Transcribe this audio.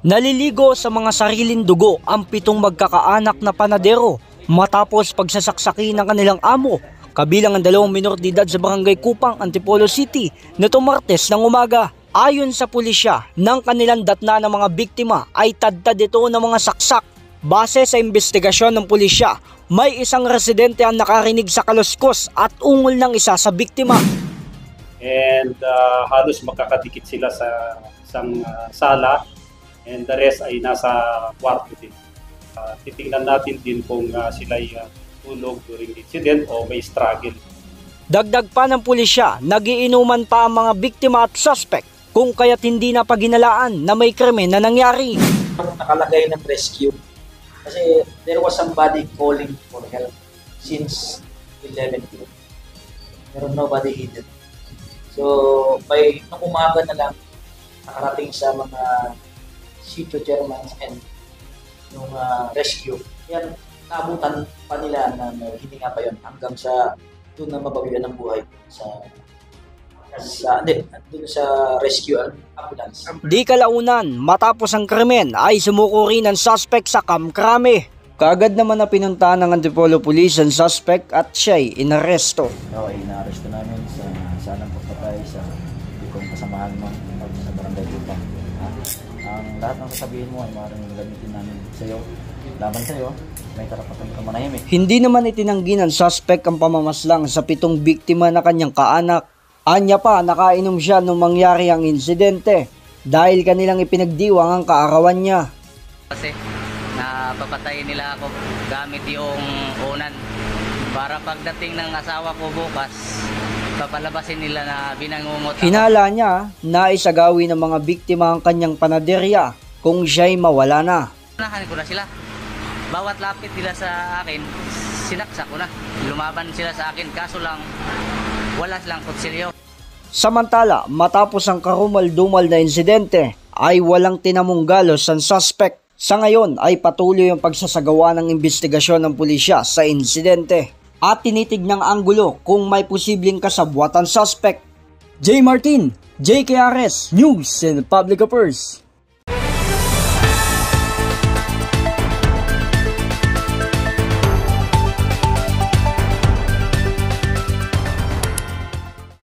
Naliligo sa mga sariling dugo ang 7 magkakaanak na panadero matapos pagsasaksaki ng kanilang amo, kabilang ang 2 minor de edad sa Barangay Kupang, Antipolo City nitong Martes ng umaga. Ayon sa pulisya, ng kanilang datna ng mga biktima ay tadtad ito ng mga saksak. Base sa investigasyon ng pulisya, may isang residente ang nakarinig sa kaluskos at ungol ng isa sa biktima. And halos magkakadikit sila sa isang sala, and the rest ay nasa kwarto din. Titingnan natin din kung sila ay tulog during the incident o may struggle. Dagdag pa ng pulisya, nagiinuman pa ang mga biktima at suspect kung kaya't hindi na paginalaan na may krimen na nangyari. Nakalagay ng rescue kasi there was somebody calling for help since 11 p.m. Pero nobody hid it. So nung umaga na lang nakarating sa mga sitio chairman and yung rescue. Yan, naabutan pa nila na hindi nga pa yun hanggang sa doon na mabawian ng buhay doon sa rescue ambulance. Di kalaunan, matapos ang krimen ay sumuko rin ang suspect sa Kamkrame. Kaagad naman na pinuntahan ng Antipolo Police ang suspect at siya'y inaresto. Inaresto namin sa anong pagpatay sa ikong kasamahan mo sa Barangay Kupang. Ang lahat ng sasabihin mo ay maaaring gamitin namin sa iyo. Laban sa iyo, may karapatan ka manahimik. Hindi naman itinanggi ng suspect ang pamamaslang sa 7 biktima na kanyang kaanak. Anya pa, nakainom siya nung mangyari ang insidente dahil kanilang ipinagdiwang ang kaarawan niya. Kasi napapatayin nila ako gamit yung unan para pagdating ng asawa ko bukas, papalabasin nila na binangungot ako. Hinala niya na isagawi ng mga biktima ang kanyang panaderya kung siya'y mawala na. Unahan ko na sila. Bawat lapit nila sa akin, sinaksak ko na. Lumaban sila sa akin, kaso lang wala silang kutsilyo. Samantala, matapos ang karumal-dumal na insidente, ay walang tinamong galos ang suspect. Sa ngayon ay patuloy ang pagsasagawa ng investigasyon ng pulisya sa insidente at tinitignang anggulo kung may posibleng kasabwat ang suspect. J. Martin, JKRS News and Public Affairs.